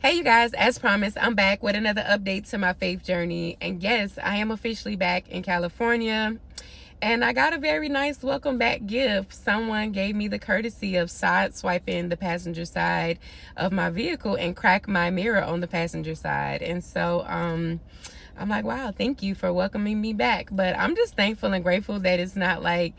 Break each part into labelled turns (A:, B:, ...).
A: Hey you guys, as promised, I'm back with another update to my faith journey. And yes, I am officially back in California. And I got a very nice welcome back gift. Someone gave me the courtesy of side swiping the passenger side of my vehicle and crack my mirror on the passenger side. And so I'm like, wow, thank you for welcoming me back. But I'm just thankful and grateful that it's not like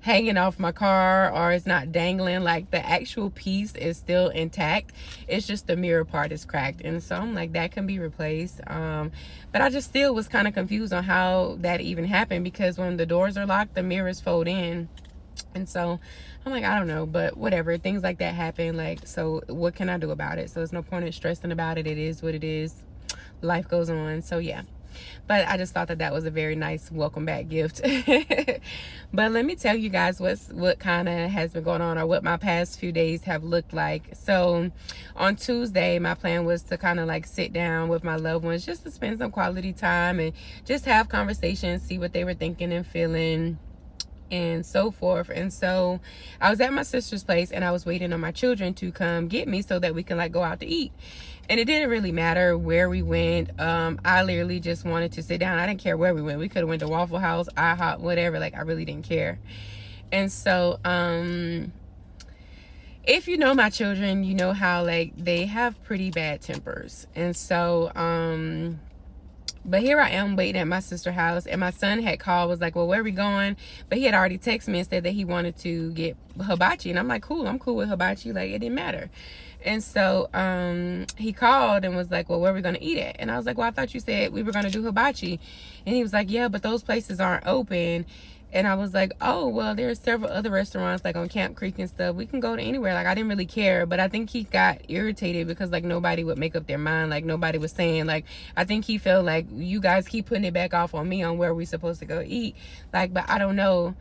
A: hanging off my car or it's not dangling. Like the actual piece is still intact. It's just the mirror part is cracked. And so I'm like, that can be replaced. But I just still was kind of confused on how that even happened, because when the doors are locked, the mirrors fold in. And so I'm like, I don't know, but whatever, things like that happen. Like, so what can I do about it? So there's no point in stressing about it. It is what it is. Life goes on. So yeah, but I just thought that was a very nice welcome back gift. But let me tell you guys what kind of has been going on, or what my past few days have looked like. So on Tuesday, my plan was to kind of like sit down with my loved ones, just to spend some quality time and just have conversations, see what they were thinking and feeling and so forth. And so I was at my sister's place and I was waiting on my children to come get me so that we can like go out to eat. And it didn't really matter where we went. I literally just wanted to sit down. I didn't care where we went. We could have went to Waffle House, IHOP, whatever. Like, I really didn't care. And so if you know my children, you know how like they have pretty bad tempers. And so but here I am waiting at my sister's house, and my son had called, was like, well, where are we going? But he had already texted me and said that he wanted to get hibachi. And I'm like, cool, I'm cool with hibachi. Like, it didn't matter. And so he called and was like, well, where are we going to eat at? And I was like, well, I thought you said we were going to do hibachi. And he was like, yeah, but those places aren't open. And I was like, oh, well, there's several other restaurants like on Camp Creek and stuff. We can go to anywhere. Like, I didn't really care. But I think he got irritated because like nobody would make up their mind. Like, nobody was saying, like, I think he felt like you guys keep putting it back off on me on where we're supposed to go eat. Like, but I don't know.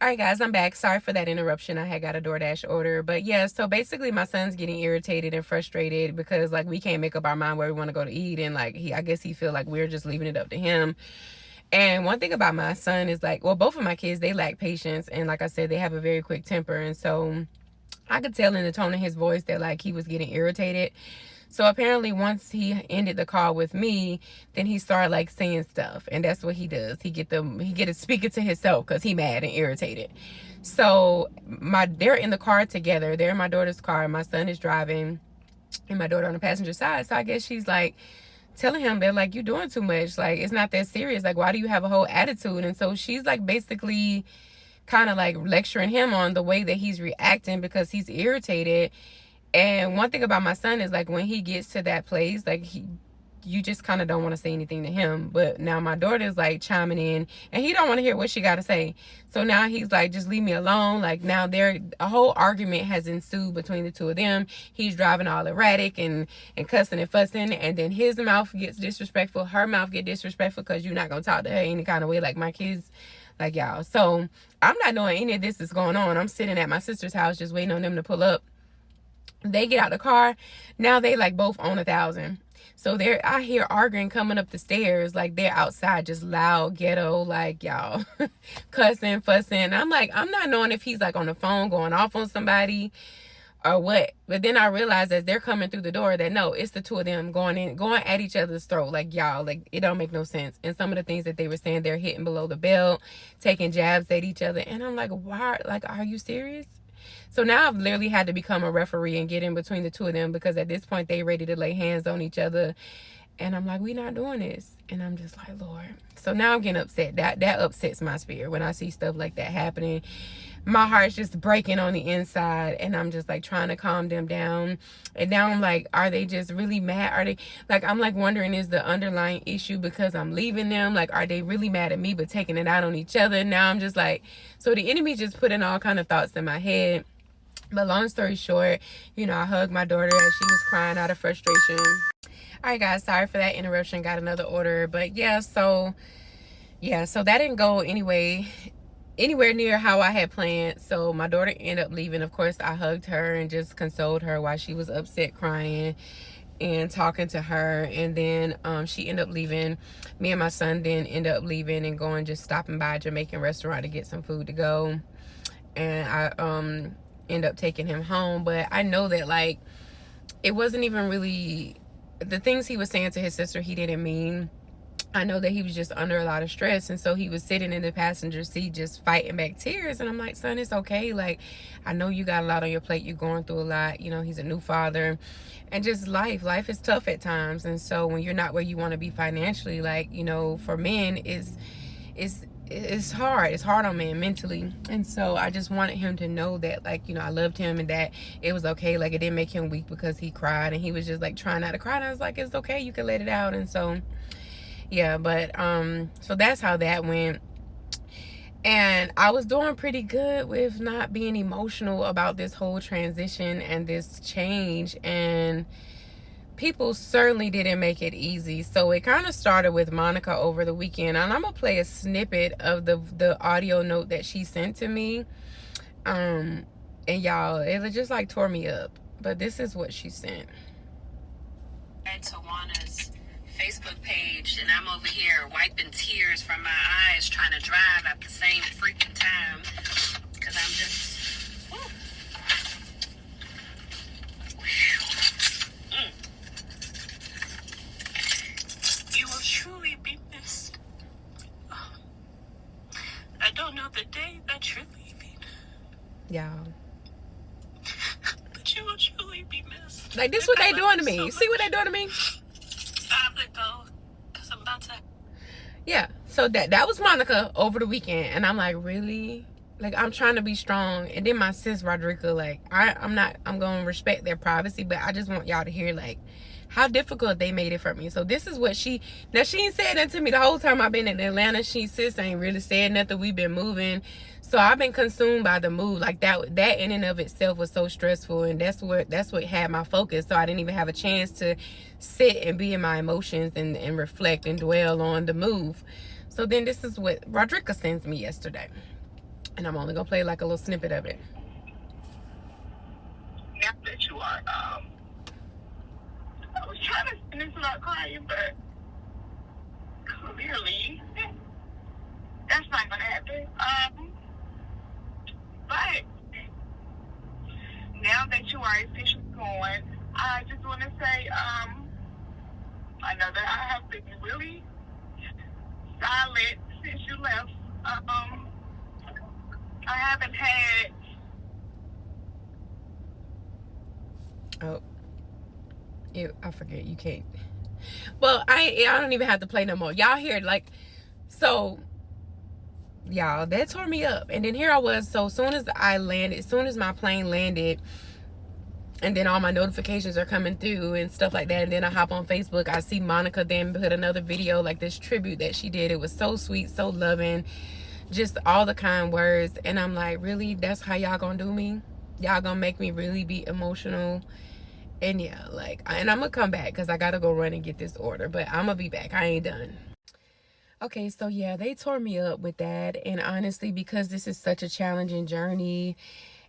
A: All right, guys, I'm back. Sorry for that interruption. I had got a DoorDash order. But yeah, so basically my son's getting irritated and frustrated because like we can't make up our mind where we want to go to eat. And like I guess he feel like we're just leaving it up to him. And one thing about my son is like, well, both of my kids, they lack patience. And like I said, they have a very quick temper. And so I could tell in the tone of his voice that like he was getting irritated. So apparently once he ended the call with me, then he started like saying stuff. And that's what he does. He get it speaking to himself because he mad and irritated. So they're in the car together. They're in my daughter's car. My son is driving and my daughter on the passenger side. So I guess she's like telling him that like, you're doing too much. Like, it's not that serious. Like, why do you have a whole attitude? And so she's like basically kind of like lecturing him on the way that he's reacting because he's irritated. And one thing about my son is like when he gets to that place, like you just kind of don't want to say anything to him. But now my daughter's like chiming in and he don't want to hear what she got to say. So now he's like, just leave me alone. Like now a whole argument has ensued between the two of them. He's driving all erratic and cussing and fussing. And then his mouth gets disrespectful. Her mouth get disrespectful because you're not going to talk to her any kind of way like my kids, like y'all. So I'm not knowing any of this is going on. I'm sitting at my sister's house just waiting on them to pull up. They get out the car. Now they like both own 1,000. So they're out here arguing coming up the stairs. Like they're outside just loud, ghetto, like y'all cussing, fussing. I'm like, I'm not knowing if he's like on the phone going off on somebody or what. But then I realized as they're coming through the door that no, it's the two of them going at each other's throat. Like y'all, like it don't make no sense. And some of the things that they were saying, they're hitting below the belt, taking jabs at each other. And I'm like, why? Like, are you serious? So now I've literally had to become a referee and get in between the two of them because at this point they ready to lay hands on each other. And I'm like, we not doing this. And I'm just like, Lord. So now I'm getting upset. That upsets my spirit when I see stuff like that happening. My heart's just breaking on the inside and I'm just like trying to calm them down. And now I'm like, are they just really mad? Are they like, I'm like wondering, is the underlying issue because I'm leaving them? Like, are they really mad at me but taking it out on each other? Now I'm just like, so the enemy just putting all kind of thoughts in my head. But long story short, you know, I hugged my daughter as she was crying out of frustration. All right, guys, sorry for that interruption. Got another order. But yeah, so that didn't go anywhere near how I had planned. So my daughter ended up leaving. Of course, I hugged her and just consoled her while she was upset crying and talking to her. And then she ended up leaving. Me and my son then ended up leaving and going, just stopping by a Jamaican restaurant to get some food to go. And I end up taking him home. But I know that like it wasn't even really the things he was saying to his sister, he didn't mean. I know that he was just under a lot of stress, and so he was sitting in the passenger seat just fighting back tears. And I'm like, son, it's okay. Like, I know you got a lot on your plate. You're going through a lot. You know, he's a new father, and just life is tough at times. And so when you're not where you want to be financially, like, you know, for men, it's hard. It's hard on men mentally. And so I just wanted him to know that, like, you know, I loved him and that it was okay. Like, it didn't make him weak because he cried, and he was just like trying not to cry. And I was like, it's okay. You can let it out. And so yeah, but so that's how that went. And I was doing pretty good with not being emotional about this whole transition and this change, and people certainly didn't make it easy. So it kind of started with Monica over the weekend, and I'm gonna play a snippet of the audio note that she sent to me. And y'all, it just like tore me up, but this is what she sent. Tawana's Facebook page, and I'm over here wiping tears from my eyes trying to drive at the same freaking time because I'm just You will truly be missed. I don't know the day that you're leaving, y'all, but you will truly be missed. Like, this what they doing to me. So see what they doing to me? I have to go because I'm about to. Yeah, so that was Monica over the weekend, and I'm like, really? Like, I'm trying to be strong, and then my sis Rodrika, like, I'm gonna respect their privacy, but I just want y'all to hear, like, how difficult they made it for me. So this is what she ain't said that to me the whole time I've been in Atlanta. Sis ain't really said nothing. We've been moving, so I've been consumed by the move. Like, that in and of itself was so stressful, and that's what had my focus. So I didn't even have a chance to sit and be in my emotions and reflect and dwell on the move. So then this is what Rodrika sends me yesterday, and I'm only gonna play like a little snippet of it. Now that you are, I was trying to finish without crying, but clearly that's not gonna happen. But now that you are officially going, I just want to say, I know that I have been really silent since you left. I haven't had. Oh, I forget. You can't. Well, I don't even have to play no more. Y'all hear it, like, so. Y'all, that tore me up. And then here I was. So as soon as my plane landed, and then all my notifications are coming through and stuff like that, and then I hop on Facebook, I see Monica then put another video, like this tribute that she did. It was so sweet, so loving, just all the kind words. And I'm like, really? That's how y'all gonna do me? Y'all gonna make me really be emotional? And yeah, like, and I'm gonna come back because I gotta go run and get this order, but I'm gonna be back. I ain't done. Okay, so yeah, they tore me up with that. And honestly, because this is such a challenging journey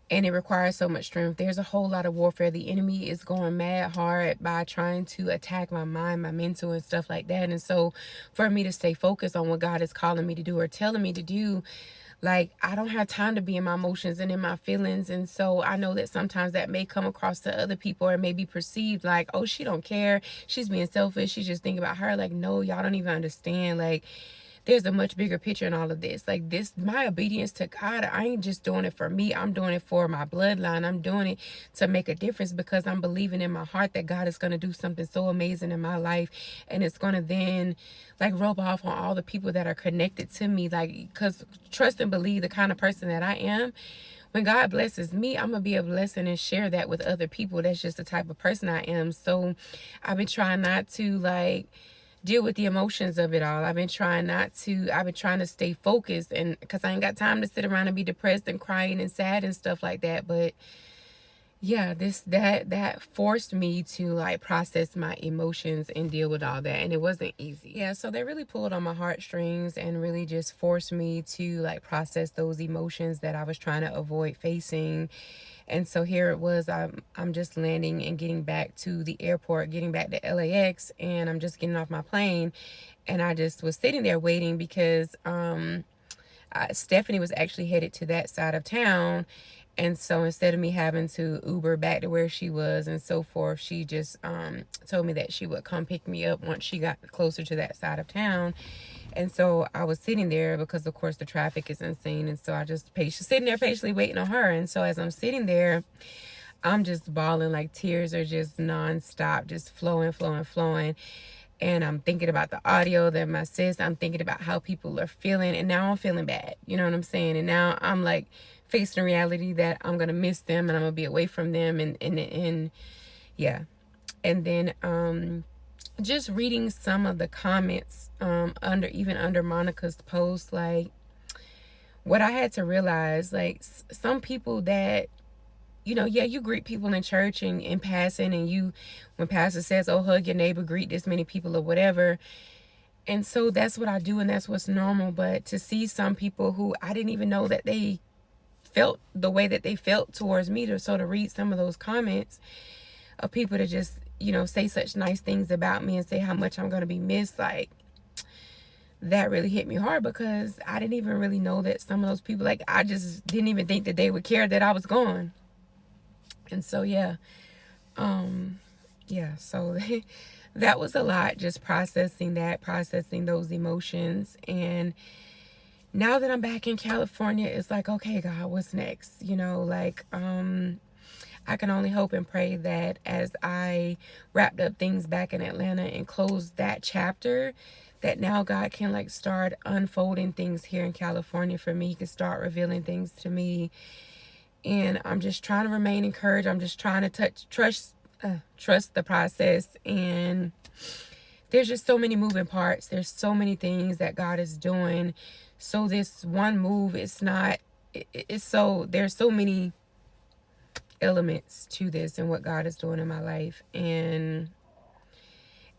A: and it requires so much strength, there's a whole lot of warfare. The enemy is going mad hard by trying to attack my mind, my mental, and stuff like that. And so for me to stay focused on what God is calling me to do or telling me to do, like, I don't have time to be in my emotions and in my feelings. And so I know that sometimes that may come across to other people or may be perceived like, oh, she don't care, she's being selfish, she's just thinking about her. Like, no, y'all don't even understand. Like, there's a much bigger picture in all of this. Like, this, my obedience to God, I ain't just doing it for me. I'm doing it for my bloodline. I'm doing it to make a difference because I'm believing in my heart that God is going to do something so amazing in my life. And it's going to then, like, rub off on all the people that are connected to me. Like, because trust and believe the kind of person that I am, when God blesses me, I'm going to be a blessing and share that with other people. That's just the type of person I am. So I've been trying not to, like, deal with the emotions of it all. I've been trying to stay focused, and because I ain't got time to sit around and be depressed and crying and sad and stuff like that. But yeah, that forced me to, like, process my emotions and deal with all that, and it wasn't easy. Yeah, so they really pulled on my heartstrings and really just forced me to, like, process those emotions that I was trying to avoid facing. And so here it was, I'm just landing and getting back to the airport, getting back to LAX, and I'm just getting off my plane. And I just was sitting there waiting because Stephanie was actually headed to that side of town. And so instead of me having to Uber back to where she was and so forth, she just told me that she would come pick me up once she got closer to that side of town. And so I was sitting there because, of course, the traffic is insane. And so I just sitting there patiently waiting on her. And so as I'm sitting there, I'm just bawling, like tears are just nonstop, just flowing, flowing, flowing. And I'm thinking about the audio that my sis, I'm thinking about how people are feeling. And now I'm feeling bad. You know what I'm saying? And now I'm like facing the reality that I'm going to miss them and I'm going to be away from them. And yeah. And then just reading some of the comments under Monica's post, like what I had to realize, like some people that, you know, yeah, you greet people in church and in passing, and you, when pastor says, oh, hug your neighbor, greet this many people or whatever. And so that's what I do, and that's what's normal. But to see some people who I didn't even know that they felt the way that they felt towards me, to read some of those comments of people to just, you know, say such nice things about me and say how much I'm going to be missed, like, that really hit me hard, because I didn't even really know that some of those people, like, I just didn't even think that they would care that I was gone. And so, yeah, so that was a lot, just processing those emotions. And now that I'm back in California, it's like, okay, God, what's next? You know, like, I can only hope and pray that as I wrapped up things back in Atlanta and closed that chapter, that now God can like start unfolding things here in California for me. He can start revealing things to me. And I'm just trying to remain encouraged. I'm just trying to trust the process. And there's just so many moving parts. There's so many things that God is doing. So this one move, there's so many elements to this and what God is doing in my life. And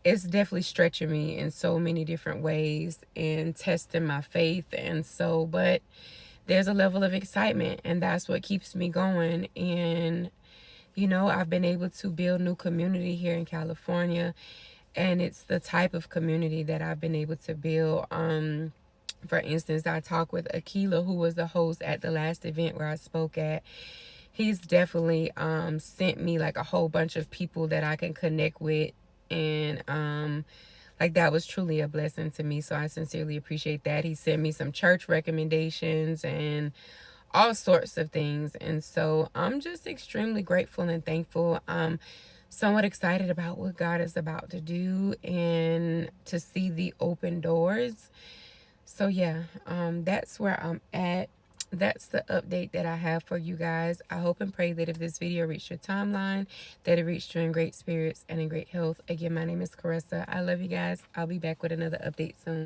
A: it's definitely stretching me in so many different ways and testing my faith. And so, but there's a level of excitement, and that's what keeps me going. And, you know, I've been able to build new community here in California, and it's the type of community that I've been able to build. For instance, I talked with Akila, who was the host at the last event where I spoke at. He's definitely sent me like a whole bunch of people that I can connect with. And like that was truly a blessing to me. So I sincerely appreciate that. He sent me some church recommendations and all sorts of things. And so I'm just extremely grateful and thankful. I'm somewhat excited about what God is about to do and to see the open doors. So yeah, that's where I'm at. That's the update that I have for you guys. I hope and pray that if this video reached your timeline, that it reached you in great spirits and in great health. Again, my name is Caressa. I love you guys. I'll be back with another update soon.